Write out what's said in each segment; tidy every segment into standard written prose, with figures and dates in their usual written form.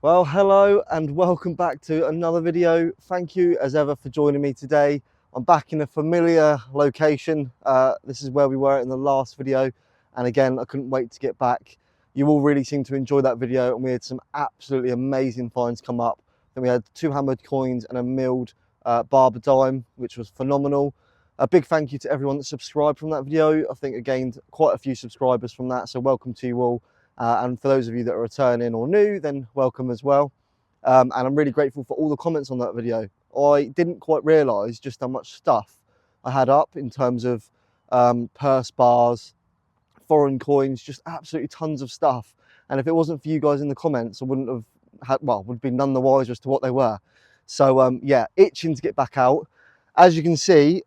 Well, hello and welcome back to another video. Thank you as ever for joining me today. I'm back in a familiar location. This is where we were in the last video. And again, I couldn't wait to get back. You all really seemed to enjoy that video and we had some absolutely amazing finds come up. Then we had 2 hammered coins and a milled barber dime, which was phenomenal. A big thank you to everyone that subscribed from that video. I think I gained quite a few subscribers from that, so welcome to you all. And for those of you that are returning or new, then welcome as well. And I'm really grateful for all the comments on that video. I didn't quite realise just how much stuff I had up in terms of purse bars, foreign coins, just absolutely tons of stuff. And if it wasn't for you guys in the comments, I wouldn't have had, well, would have been none the wiser as to what they were. So yeah, itching to get back out. As you can see,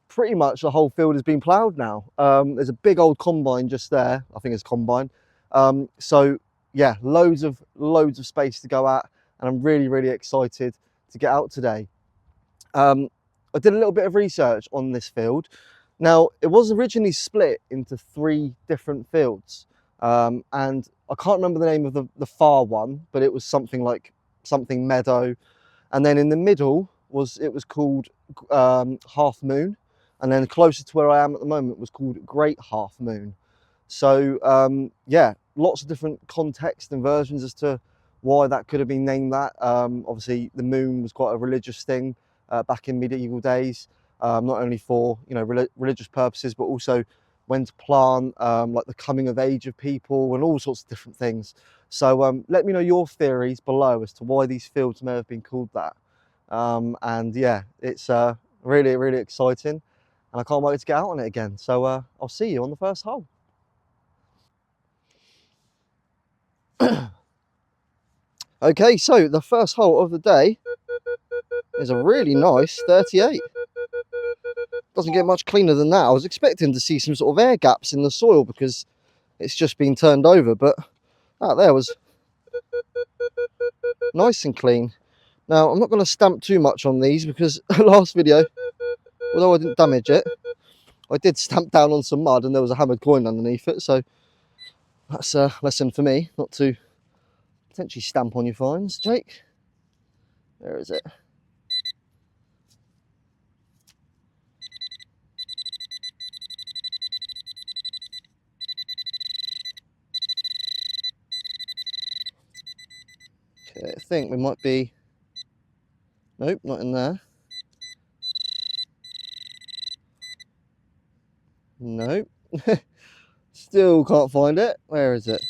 pretty much the whole field has been ploughed now. There's a big old combine just there. I think it's combine. So yeah, loads of space to go at, and I'm really excited to get out today. I did a little bit of research on this field. Now, it was originally split into 3 different fields, and I can't remember the name of the far one, but it was something like something meadow, and then in the middle it was called Half Moon, and then closer to where I am at the moment was called Great Half Moon. So yeah, lots of different context and versions as to why that could have been named that. Obviously the moon was quite a religious thing back in medieval days, not only for religious purposes, but also when to plant, like the coming of age of people and all sorts of different things. So let me know your theories below as to why these fields may have been called that. And yeah, it's really exciting, and I can't wait to get out on it again. So I'll see you on the first hole. Okay, so the first hole of the day is a really nice 38. Doesn't get much cleaner than that. I was expecting to see some sort of air gaps in the soil because it's just been turned over, but that there was nice and clean. Now, I'm not going to stamp too much on these because last video, although I didn't damage it, I did stamp down on some mud and there was a hammered coin underneath it, so that's a lesson for me, not to potentially stamp on your finds. Jake, where is it? Okay, I think we might be, nope, not in there. Nope. Still can't find it. Where is it?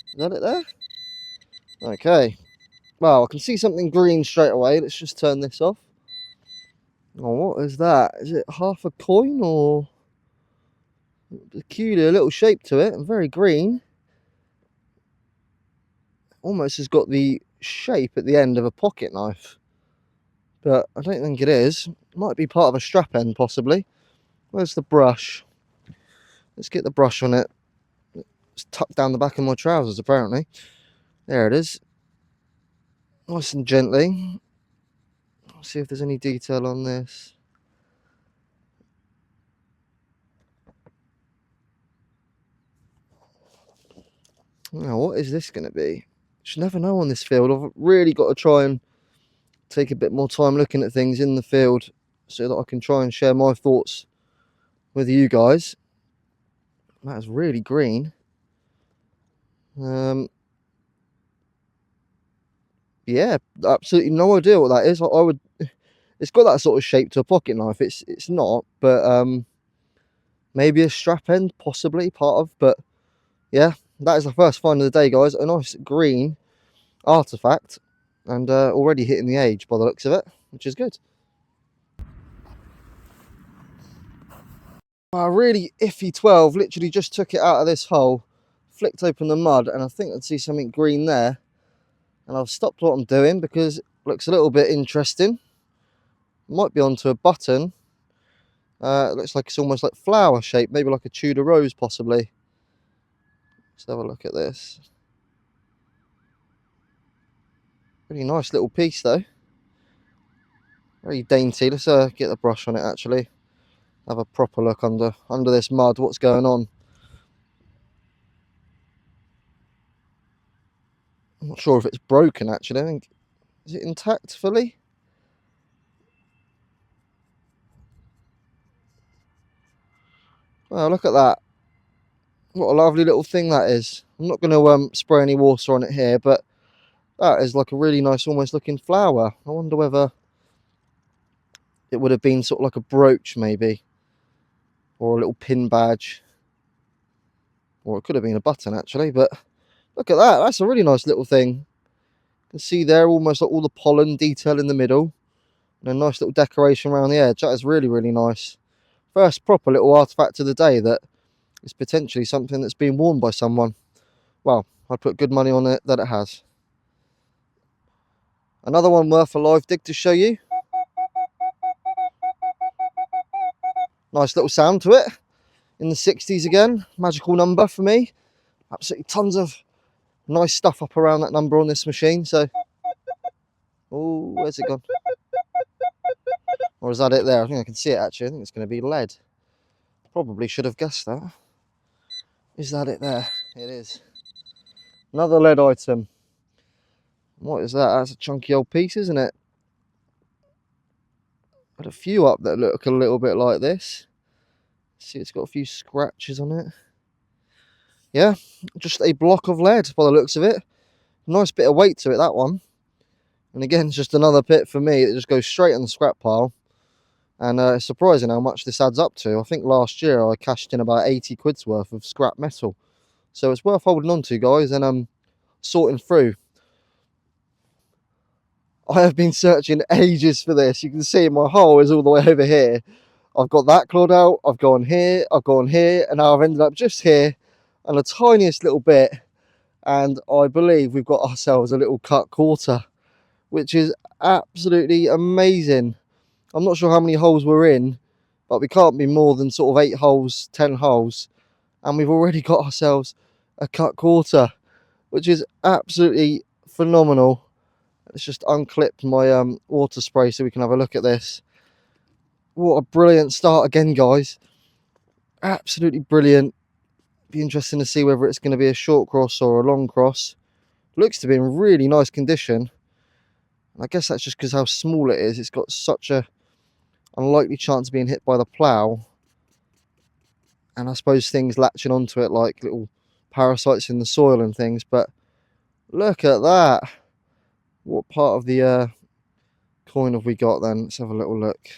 Is that it there? Okay. Well, I can see something green straight away. Let's just turn this off. Oh, what is that? Is it half a coin or a peculiar little shape to it? And very green. Almost has got the shape at the end of a pocket knife. But I don't think it is. Might be part of a strap end, possibly. Where's the brush? Let's get the brush on it. It's tucked down the back of my trousers, apparently. There it is. Nice and gently. Let's see if there's any detail on this. Now, what is this going to be? Just never know on this field. I've really got to try and take a bit more time looking at things in the field so that I can try and share my thoughts with you guys. That is really green. Yeah, absolutely no idea what that is. I would. It's got that sort of shape to a pocket knife. It's not, but maybe a strap end, possibly part of. But yeah, that is the first find of the day, guys. A nice green artifact, and already hitting the age by the looks of it, which is good. A really iffy 12. Literally just took it out of this hole, flicked open the mud, and I think I'd see something green there. And I've stopped what I'm doing because it looks a little bit interesting. Might be onto a button. It looks like it's almost like flower shape, maybe like a Tudor rose possibly. Let's have a look at this. Really nice little piece though. Very dainty. Let's get the brush on it actually. Have a proper look under this mud. What's going on? I'm not sure if it's broken actually. I think, is it intact fully? Wow, look at that. What a lovely little thing that is. I'm not going to spray any water on it here, but that is like a really nice almost looking flower. I wonder whether it would have been sort of like a brooch maybe, or a little pin badge, or it could have been a button actually. But look at that, that's a really nice little thing. You can see there almost like all the pollen detail in the middle, and a nice little decoration around the edge. That is really, really nice. First proper little artifact of the day that is potentially something that's been worn by someone. Well, I'd put good money on it that it has. Another one worth a live dig to show you. Nice little sound to it. In the 60s again. Magical number for me. Absolutely tons of nice stuff up around that number on this machine. So, oh, where's it gone? Or is that it there? I think I can see it actually. I think it's going to be lead. Probably should have guessed that. Is that it there? It is. Another lead item. What is that? That's a chunky old piece, isn't it? Got a few up that look a little bit like this. See, it's got a few scratches on it. Yeah, just a block of lead by the looks of it. Nice bit of weight to it, that one. And again, it's just another pit for me that just goes straight in the scrap pile. And it's surprising how much this adds up to. I think last year I cashed in about 80 quid's worth of scrap metal. So it's worth holding on to, guys, and sorting through. I have been searching ages for this. You can see my hole is all the way over here. I've got that clawed out, I've gone here, I've gone here, and now I've ended up just here and the tiniest little bit. And I believe we've got ourselves a little cut quarter, which is absolutely amazing. I'm not sure how many holes we're in, but we can't be more than sort of 8 holes, 10 holes. And we've already got ourselves a cut quarter, which is absolutely phenomenal. Let's just unclip my water spray so we can have a look at this. What a brilliant start again, guys. Absolutely brilliant. Be interesting to see whether it's going to be a short cross or a long cross. Looks to be in really nice condition. I guess that's just because how small it is. It's got such a unlikely chance of being hit by the plough. And I suppose things latching onto it like little parasites in the soil and things. But look at that. What part of the coin have we got then? Let's have a little look.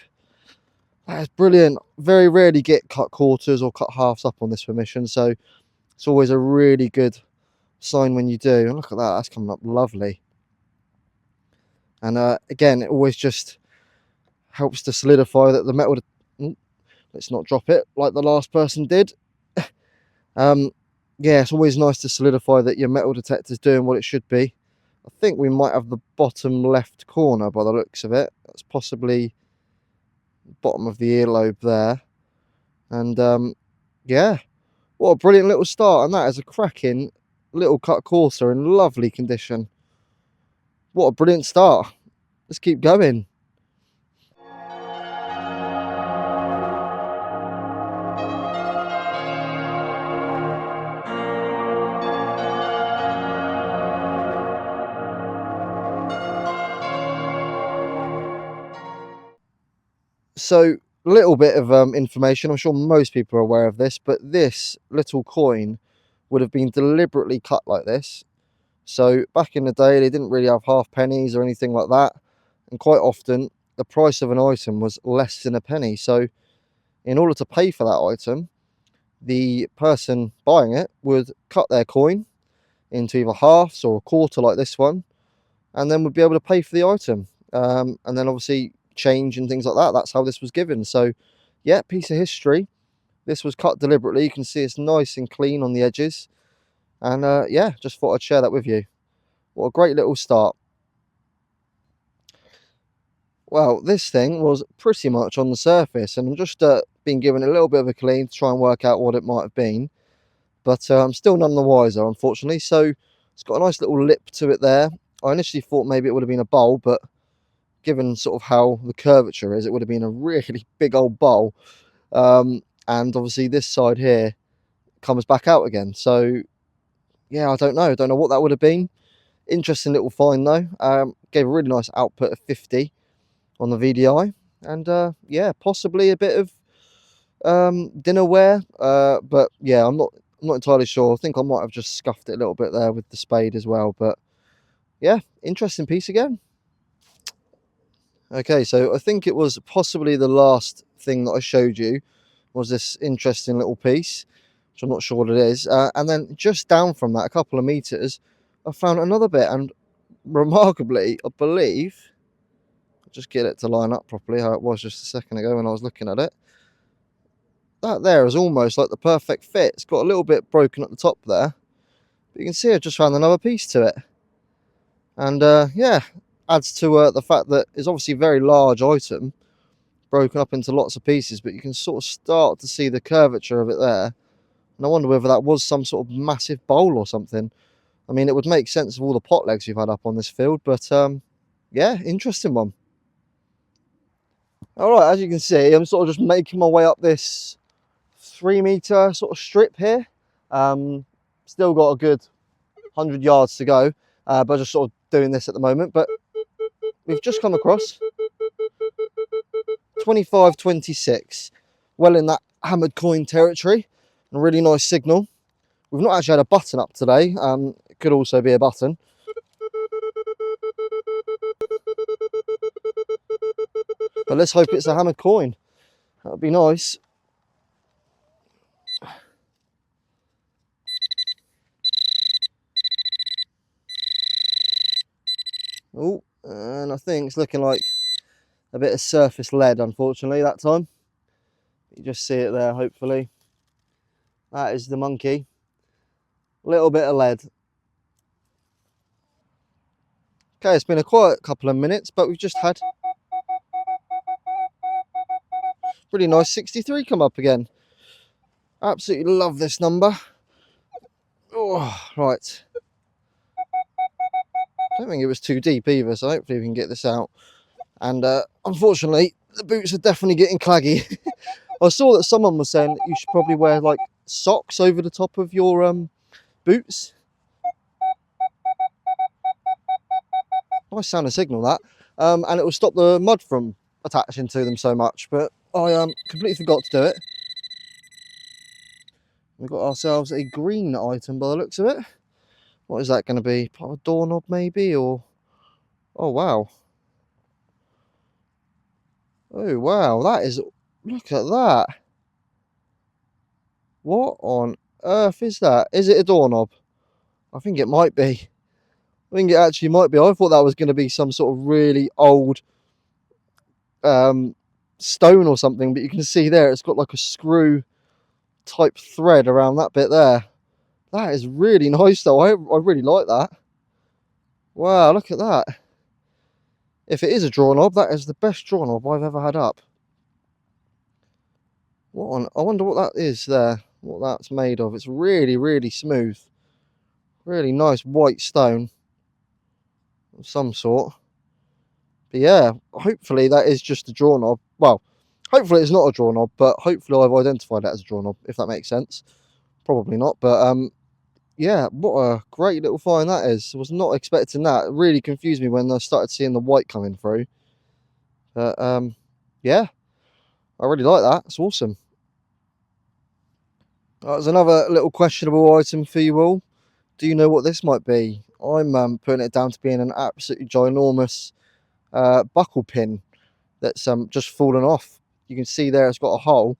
That is brilliant. Very rarely get cut quarters or cut halves up on this permission, so it's always a really good sign when you do. And look at that, that's coming up lovely. And again, it always just helps to solidify that the metal... let's not drop it like the last person did. Yeah, it's always nice to solidify that your metal detector is doing what it should be. I think we might have the bottom left corner by the looks of it. That's possibly bottom of the earlobe there. And yeah, what a brilliant little start. And that is a cracking little cut quarter in lovely condition. What a brilliant start. Let's keep going. So, a little bit of information. I'm sure most people are aware of this, but this little coin would have been deliberately cut like this. So back in the day, they didn't really have half pennies or anything like that. And quite often, the price of an item was less than a penny. So in order to pay for that item, the person buying it would cut their coin into either halves or a quarter like this one, and then would be able to pay for the item. And then obviously change and things like that. That's how this was given. So yeah, piece of history. This was cut deliberately. You can see it's nice and clean on the edges. And yeah, just thought I'd share that with you. What a great little start. Well, this thing was pretty much on the surface, and I'm just been given a little bit of a clean to try and work out what it might have been. But I'm still none the wiser, unfortunately. So it's got a nice little lip to it there. I initially thought maybe it would have been a bowl, but given sort of how the curvature is, it would have been a really big old bowl. And obviously this side here comes back out again. So yeah, I don't know what that would have been. Interesting little find though. Gave a really nice output of 50 on the VDI, and yeah, possibly a bit of dinnerware, but yeah, I'm not entirely sure. I think I might have just scuffed it a little bit there with the spade as well, but yeah, interesting piece again. Okay, so I think it was possibly the last thing that I showed you was this interesting little piece, which I'm not sure what it is, and then just down from that, a couple of meters, I found another bit, and remarkably, I believe, I'll just get it to line up properly how it was just a second ago when I was looking at it. That there is almost like the perfect fit. It's got a little bit broken at the top there, but you can see I just found another piece to it. And yeah, adds to the fact that it's obviously a very large item, broken up into lots of pieces, but you can sort of start to see the curvature of it there. And I wonder whether that was some sort of massive bowl or something. I mean, it would make sense of all the pot legs you've had up on this field, but yeah, interesting one. All right, as you can see, I'm sort of just making my way up this 3-meter sort of strip here. Still got a good 100 yards to go, but just sort of doing this at the moment. But we've just come across 25-26, well in that hammered coin territory, and a really nice signal. We've not actually had a button up today. It could also be a button. But let's hope it's a hammered coin. That would be nice. Oh, and I think it's looking like a bit of surface lead, unfortunately, that time. You just see it there, hopefully. That is the monkey. A little bit of lead. Okay, it's been a quiet couple of minutes, but we've just had really nice 63 come up again. Absolutely love this number. Oh, right. I don't think it was too deep either, so hopefully we can get this out. And unfortunately, the boots are definitely getting claggy. I saw that someone was saying that you should probably wear like socks over the top of your boots. Nice sounding signal that. And it will stop the mud from attaching to them so much, but I completely forgot to do it. We've got ourselves a green item by the looks of it. What is that going to be? Part of a doorknob maybe, or... Oh, wow. Oh, wow, that is... Look at that. What on earth is that? Is it a doorknob? I think it might be. I think it actually might be. I thought that was going to be some sort of really old stone or something, but you can see there it's got like a screw type thread around that bit there. That is really nice though. I really like that. Wow, look at that. If it is a draw knob, that is the best draw knob I've ever had up. I wonder what that is there, what that's made of. It's really, really smooth. Really nice white stone of some sort. But yeah, hopefully that is just a draw knob. Well, hopefully it's not a draw knob, but hopefully I've identified that as a draw knob, if that makes sense. Probably not, but yeah, what a great little find that is. I was not expecting that. It really confused me when I started seeing the white coming through. But yeah, I really like that. It's awesome. There's another little questionable item for you all. Do you know what this might be? I'm putting it down to being an absolutely ginormous buckle pin that's just fallen off. You can see there it's got a hole,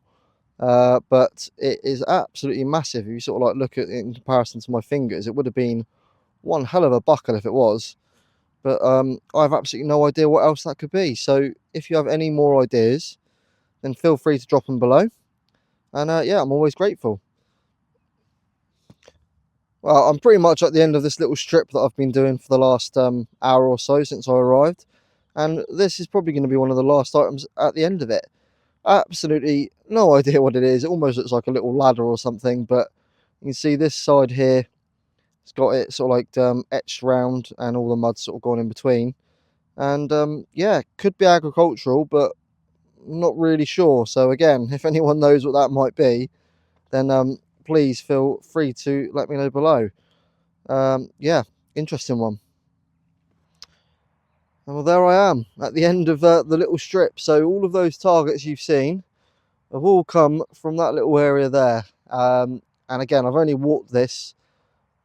but it is absolutely massive. If you sort of like look at it in comparison to my fingers, it would have been one hell of a buckle if it was. But I have absolutely no idea what else that could be. So if you have any more ideas, then feel free to drop them below. And yeah, I'm always grateful. Well, I'm pretty much at the end of this little strip that I've been doing for the last hour or so since I arrived. And this is probably going to be one of the last items at the end of it. Absolutely no idea what it is. It almost looks like a little ladder or something, but you can see this side here, it's got it sort of like etched round and all the mud sort of gone in between. And yeah, could be agricultural, but not really sure. So again, if anyone knows what that might be, then please feel free to let me know below. Yeah, interesting one. And well, there I am at the end of the little strip. So all of those targets you've seen have all come from that little area there. And again, I've only walked this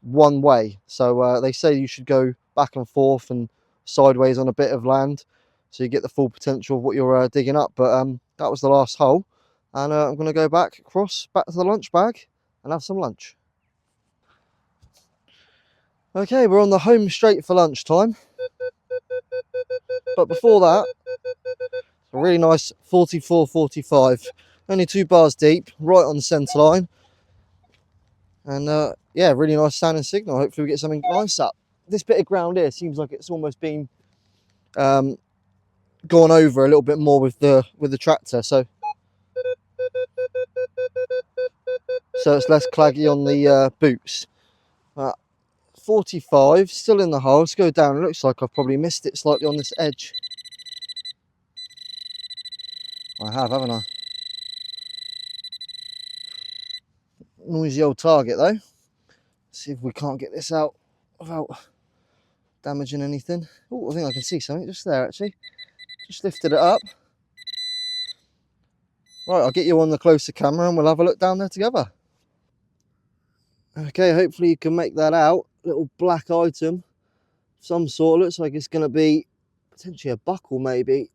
one way. So they say you should go back and forth and sideways on a bit of land, so you get the full potential of what you're digging up. But that was the last hole. And I'm going to go back across, back to the lunch bag and have some lunch. Okay, we're on the home straight for lunchtime. But before that, a really nice 44-45. Only 2 bars deep, right on the centre line. And yeah, really nice standing signal. Hopefully we get something nice up. This bit of ground here seems like it's almost been gone over a little bit more with the tractor. So it's less claggy on the boots. 45, still in the hole. Let's go down. It looks like I've probably missed it slightly on this edge. I have, haven't I? Noisy old target though. Let's see if we can't get this out without damaging anything. Oh, I think I can see something just there actually. Just lifted it up. Right, I'll get you on the closer camera and we'll have a look down there together. Okay, hopefully you can make that out. Little black item of some sort. Looks like it's going to be potentially a buckle maybe.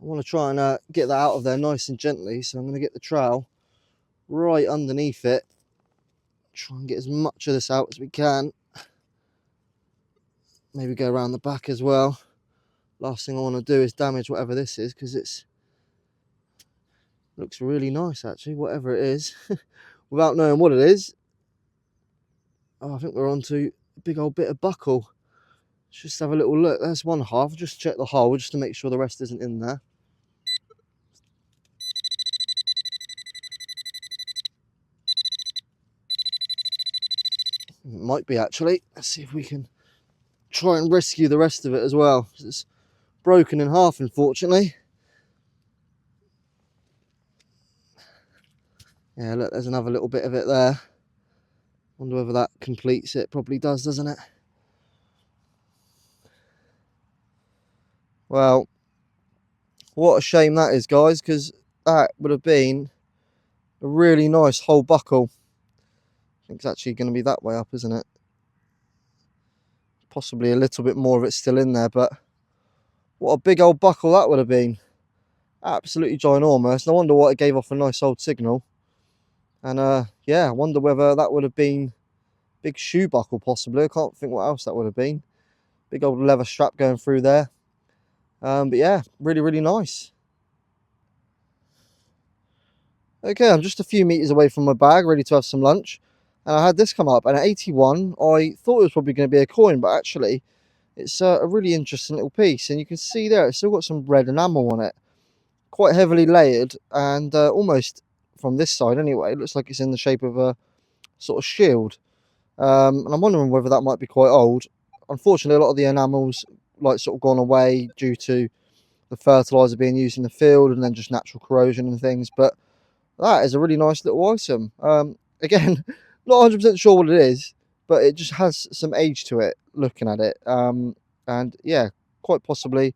I want to try and get that out of there nice and gently. So I'm going to get the trowel right underneath it. Try and get as much of this out as we can. Maybe go around the back as well. Last thing I want to do is damage whatever this is, because it's looks really nice actually, whatever it is. Without knowing what it is. Oh, I think we're on to a big old bit of buckle. Let's just have a little look. There's one half. Just check the hole just to make sure the rest isn't in there. It might be actually. Let's see if we can try and rescue the rest of it as well. It's broken in half, unfortunately. Yeah, look, there's another little bit of it there. Wonder whether that completes it. Probably does, doesn't it? Well, what a shame that is, guys, because that would have been a really nice whole buckle. I think it's actually going to be that way up, isn't it? Possibly a little bit more of it still in there, but what a big old buckle that would have been. Absolutely ginormous. No wonder why it gave off a nice old signal. And yeah, I wonder whether that would have been big shoe buckle possibly. I can't think what else that would have been. Big old leather strap going through there. But yeah, really, really nice. Okay, I'm just a few meters away from my bag, ready to have some lunch. And I had this come up, and at 81, I thought it was probably going to be a coin, but actually, it's a really interesting little piece. And you can see there, it's still got some red enamel on it. Quite heavily layered, and almost, from this side anyway, it looks like it's in the shape of a sort of shield. And I'm wondering whether that might be quite old. Unfortunately, a lot of the enamel's like sort of gone away due to the fertilizer being used in the field and then just natural corrosion and things. But that is a really nice little item. Again, not 100% sure what it is, but it just has some age to it looking at it. And yeah, quite possibly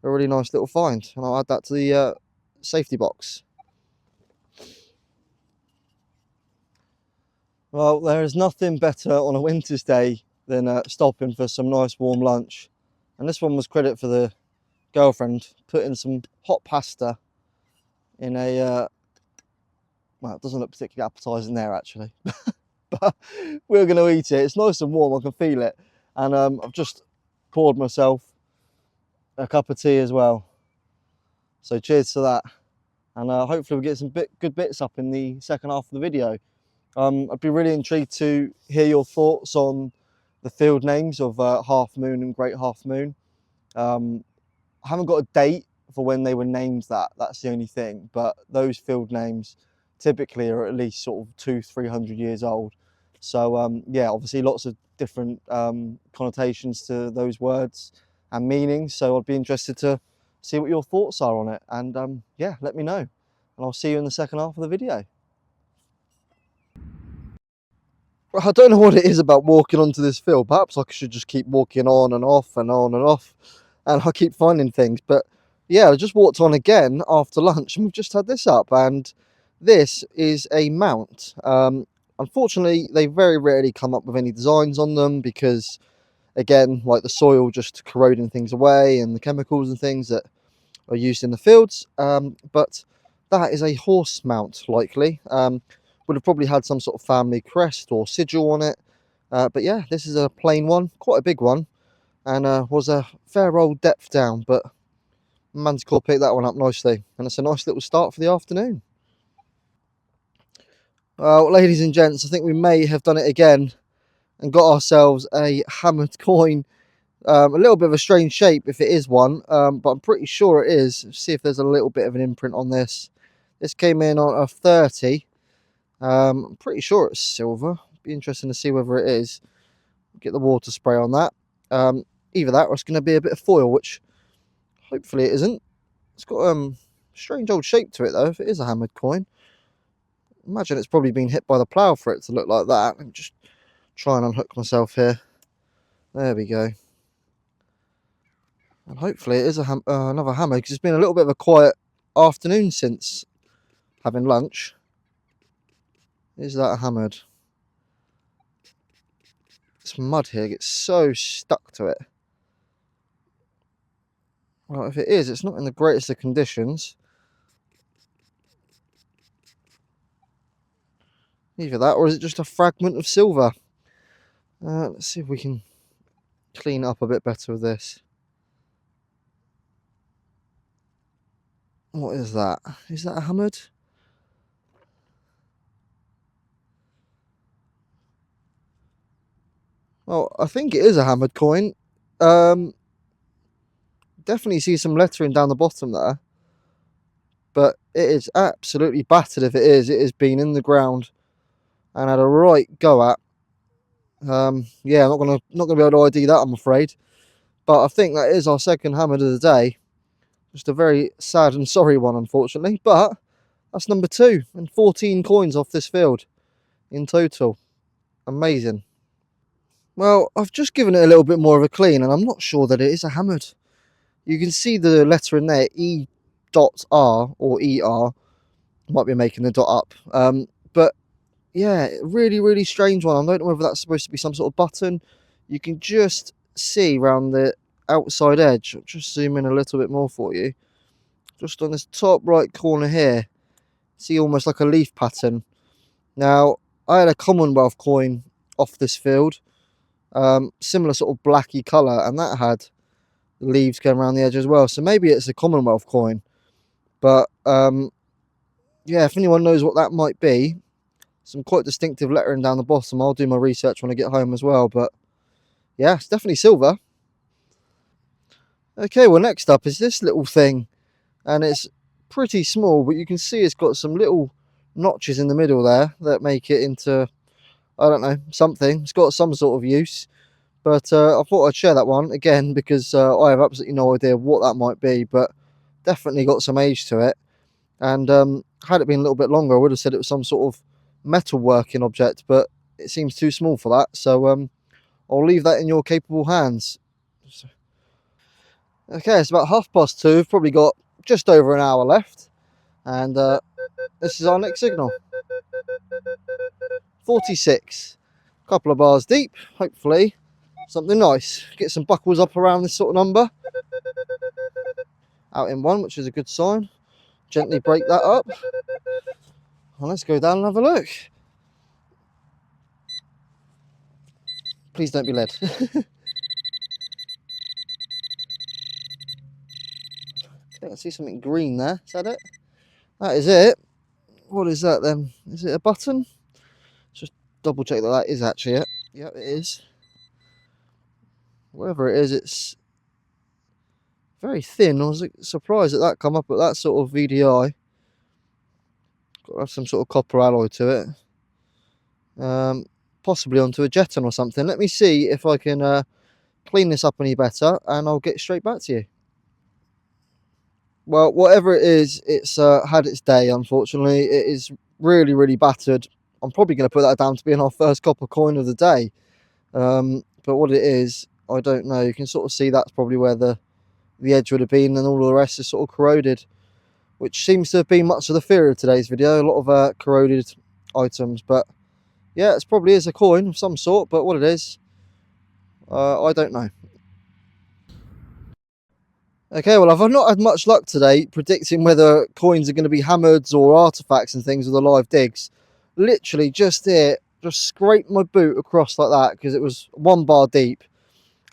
a really nice little find. And I'll add that to the safety box. Well, there is nothing better on a winter's day than stopping for some nice warm lunch. And this one was credit for the girlfriend, putting some hot pasta in a, well, it doesn't look particularly appetizing there actually, but we're going to eat it. It's nice and warm, I can feel it. And I've just poured myself a cup of tea as well. So cheers to that. And hopefully we'll get some good bits up in the second half of the video. I'd be really intrigued to hear your thoughts on the field names of Half Moon and Great Half Moon. I haven't got a date for when they were named that's the only thing, but those field names typically are at least sort of 200-300 years old. So yeah, obviously lots of different connotations to those words and meanings, so I'd be interested to see what your thoughts are on it. And yeah, let me know, and I'll see you in the second half of the video. I don't know what it is about walking onto this field. Perhaps I should just keep walking on and off and on and off. and I keep finding things. But yeah, I just walked on again after lunch, and we've just had this up, and this is a mount. Unfortunately, they very rarely come up with any designs on them because, again, like the soil just corroding things away and the chemicals and things that are used in the fields. But that is a horse mount, likely. Would have probably had some sort of family crest or sigil on it. But yeah, this is a plain one, quite a big one, and was a fair old depth down, but man's got to pick that one up nicely, and it's a nice little start for the afternoon. Well, ladies and gents, I think we may have done it again and got ourselves a hammered coin. A little bit of a strange shape if it is one, but I'm pretty sure it is. Let's see if there's a little bit of an imprint on this. This came in on a 30. I'm pretty sure it's silver. Be interesting to see whether it is. Get the water spray on that. Either that or it's going to be a bit of foil, which hopefully it isn't. It's got a strange old shape to it though, if it is a hammered coin. Imagine it's probably been hit by the plough for it to look like that. Let me just try and unhook myself here. There we go. And hopefully it is another hammer, because it's been a little bit of a quiet afternoon since having lunch. Is that a hammered? This mud here gets so stuck to it. Well, if it is, it's not in the greatest of conditions. Either that, or is it just a fragment of silver? Let's see if we can clean up a bit better with this. What is that? Is that a hammered? Well, I think it is a hammered coin. Definitely see some lettering down the bottom there. But it is absolutely battered if it is. It has been in the ground and had a right go at. Yeah, I'm not gonna be able to ID that, I'm afraid. But I think that is our second hammered of the day. Just a very sad and sorry one, unfortunately. But that's number 2 and 14 coins off this field in total. Amazing. Well, I've just given it a little bit more of a clean, and I'm not sure that it is a hammered. You can see the letter in there, E.R or ER. Might be making the dot up. But yeah, really strange one. I don't know whether that's supposed to be some sort of button. You can just see around the outside edge. I'll just zoom in a little bit more for you. Just on this top right corner here, see almost like a leaf pattern. Now, I had a Commonwealth coin off this field, similar sort of blacky colour, and that had leaves going around the edge as well. So maybe it's a Commonwealth coin. But yeah, if anyone knows what that might be, some quite distinctive lettering down the bottom. I'll do my research when I get home as well. But yeah, it's definitely silver. Okay, well, next up is this little thing, and it's pretty small, but you can see it's got some little notches in the middle there that make it into, I don't know, something. It's got some sort of use. But I thought I'd share that one again because I have absolutely no idea what that might be, but definitely got some age to it. And had it been a little bit longer, I would have said it was some sort of metal working object, but it seems too small for that. So I'll leave that in your capable hands. Okay, it's about 2:30. We've probably got just over an hour left, and this is our next signal. 46. Couple of bars deep, hopefully something nice. Get some buckles up around this sort of number. Out in 1, which is a good sign. Gently break that up. And let's go down and have a look. Please don't be lead. I think I see something green there. Is that it? That is it. What is that then? Is it a button? Just double check that that is actually it. Yep, it is. Whatever it is, it's very thin. I was surprised that that come up at that sort of VDI. Got to have some sort of copper alloy to it. Possibly onto a jeton or something. Let me see if I can clean this up any better, and I'll get straight back to you. Well, whatever it is, it's had its day, unfortunately. It is really battered. I'm probably going to put that down to being our first copper coin of the day. But what it is, I don't know. You can sort of see that's probably where the the edge would have been, and all the rest is sort of corroded, which seems to have been much of the theory of today's video. A lot of corroded items, but yeah, it probably is a coin of some sort, but what it is, I don't know. Okay, well, I've not had much luck today predicting whether coins are going to be hammered or artifacts and things with the live digs. Literally just here, just scraped my boot across like that because it was 1 bar deep,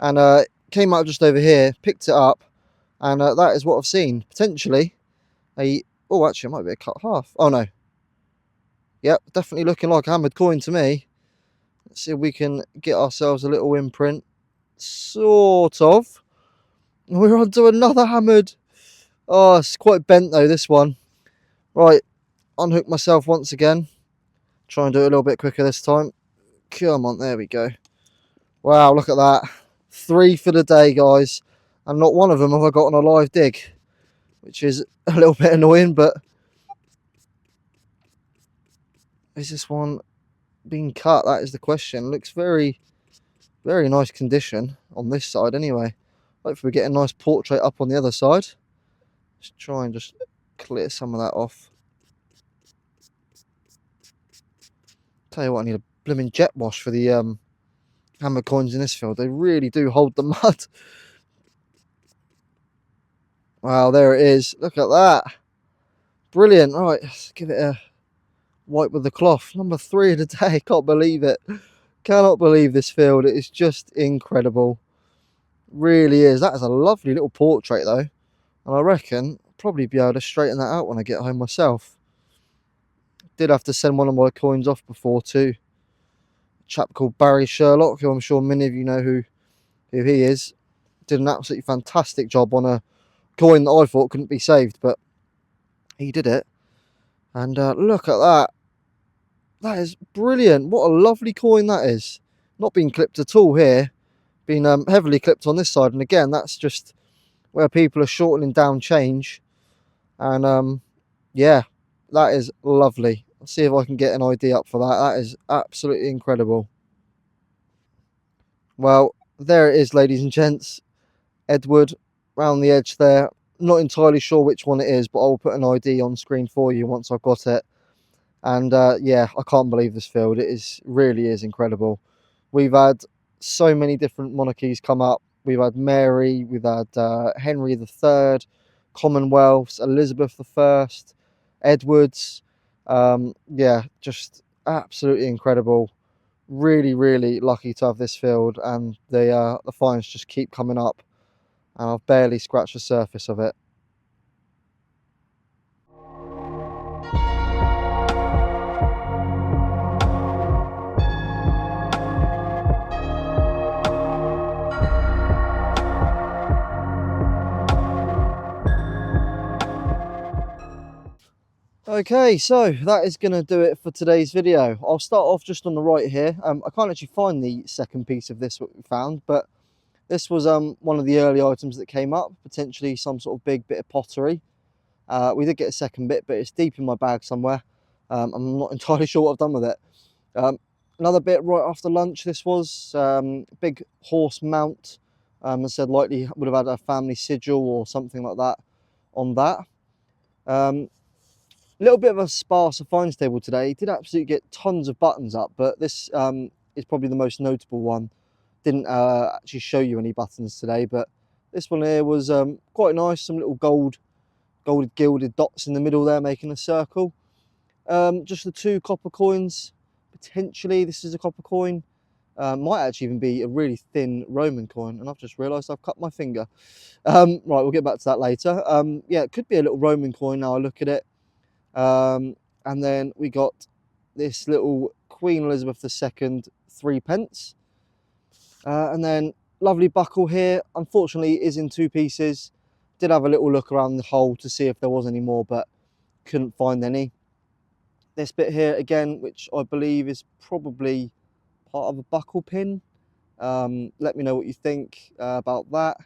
and came out just over here, picked it up, and that is what I've seen. Potentially oh, actually, it might be a cut half. Oh no, yep, definitely looking like a hammered coin to me. Let's see if we can get ourselves a little imprint, sort of. We're on to another hammered. Oh, it's quite bent though, this one. Right, unhook myself once again. Try and do it a little bit quicker this time. Come on, there we go. Wow, look at that. 3 for the day, guys. And not one of them have I got on a live dig, which is a little bit annoying, but is this one being cut? That is the question. Looks very, very nice condition on this side anyway. Hopefully we get a nice portrait up on the other side. Let's try and just clear some of that off. Tell you what, I need a blooming jet wash for the hammer coins in this field. They really do hold the mud. Wow, there it is. Look at that. Brilliant. Right, let's give it a wipe with the cloth. Number 3 of the day. Can't believe it. Cannot believe this field. It is just incredible. Really is. That is a lovely little portrait though. And I reckon I'll probably be able to straighten that out when I get home myself. Did have to send one of my coins off before to a chap called Barry Sherlock, who I'm sure many of you know who he is. Did an absolutely fantastic job on a coin that I thought couldn't be saved, but he did it. And look at that. That is brilliant. What a lovely coin that is. Not being clipped at all here. Been heavily clipped on this side. And again, that's just where people are shortening down change. And yeah, that is lovely. I'll see if I can get an ID up for that. That is absolutely incredible. Well, there it is, ladies and gents. Edward, round the edge there. Not entirely sure which one it is, but I'll put an ID on screen for you once I've got it. And yeah, I can't believe this field. It really is incredible. We've had so many different monarchies come up. We've had Mary, we've had Henry III, Commonwealths, Elizabeth I, Edwards. Yeah, just absolutely incredible. Really, really lucky to have this field, and the finds just keep coming up, and I've barely scratched the surface of it. Okay, so that is going to do it for today's video. I'll start off just on the right here. I can't actually find the second piece of this what we found, but this was one of the early items that came up, potentially some sort of big bit of pottery. We did get a second bit, but it's deep in my bag somewhere. I'm not entirely sure what I've done with it. Another bit right after lunch, this was big horse mount. I said likely would have had a family sigil or something like that on that. A little bit of a sparse finds table today. Did absolutely get tons of buttons up, but this is probably the most notable one. Didn't actually show you any buttons today, but this one here was quite nice. Some little golded gilded dots in the middle there, making a circle. Just the 2 copper coins. Potentially this is a copper coin. Might actually even be a really thin Roman coin, and I've just realised I've cut my finger. Right, we'll get back to that later. Yeah, it could be a little Roman coin now I look at it. And then we got this little Queen Elizabeth II 3p. And then lovely buckle here. Unfortunately, it is in 2 pieces. Did have a little look around the hole to see if there was any more, but couldn't find any. This bit here again, which I believe is probably part of a buckle pin. Let me know what you think about that.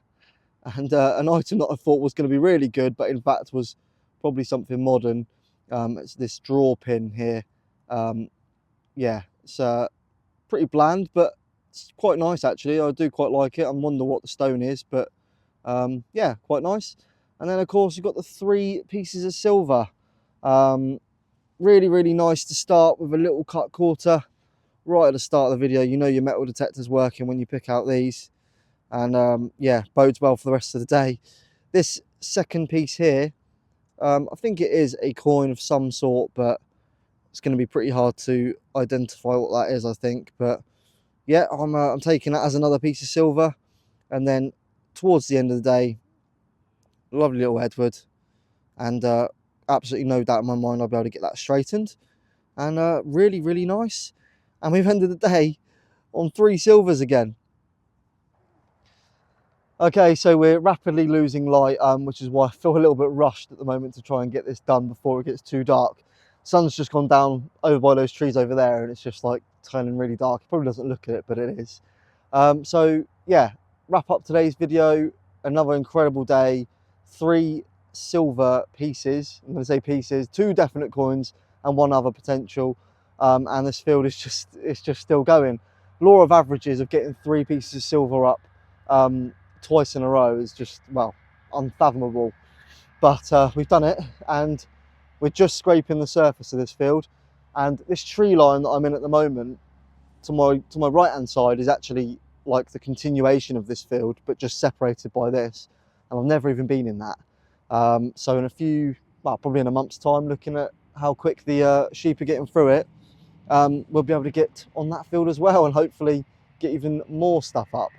And an item that I thought was going to be really good, but in fact was probably something modern. It's this draw pin here. Yeah, it's pretty bland, but it's quite nice actually. I do quite like it. I wonder what the stone is, but Yeah, quite nice. And then of course you've got the 3 pieces of silver. Really, really nice to start with a little cut quarter right at the start of the video. You know your metal detector's working when you pick out these. And yeah, bodes well for the rest of the day. This second piece here, I think it is a coin of some sort, but it's going to be pretty hard to identify what that is, I think. But yeah, I'm taking that as another piece of silver. And then towards the end of the day, lovely little Edward. And absolutely no doubt in my mind I'll be able to get that straightened. And really, really nice. And we've ended the day on 3 silvers again. Okay, so we're rapidly losing light, which is why I feel a little bit rushed at the moment to try and get this done before it gets too dark. Sun's just gone down over by those trees over there, and it's just like turning really dark. It probably doesn't look at it, but it is. So yeah, wrap up today's video. Another incredible day. 3 silver pieces. I'm going to say pieces. 2 definite coins and 1 other potential. And this field is just still going. Law of averages of getting 3 pieces of silver up twice in a row is just, well, unfathomable. But we've done it, and we're just scraping the surface of this field. And this tree line that I'm in at the moment, to my right hand side, is actually like the continuation of this field, but just separated by this. And I've never even been in that. So in a few, well, probably in a month's time, looking at how quick the sheep are getting through it, we'll be able to get on that field as well, and hopefully get even more stuff up.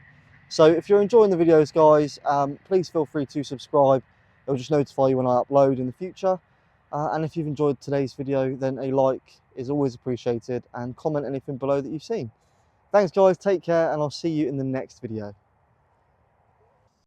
So if you're enjoying the videos, guys, please feel free to subscribe. It'll just notify you when I upload in the future. And if you've enjoyed today's video, then a like is always appreciated, and comment anything below that you've seen. Thanks, guys, take care, and I'll see you in the next video.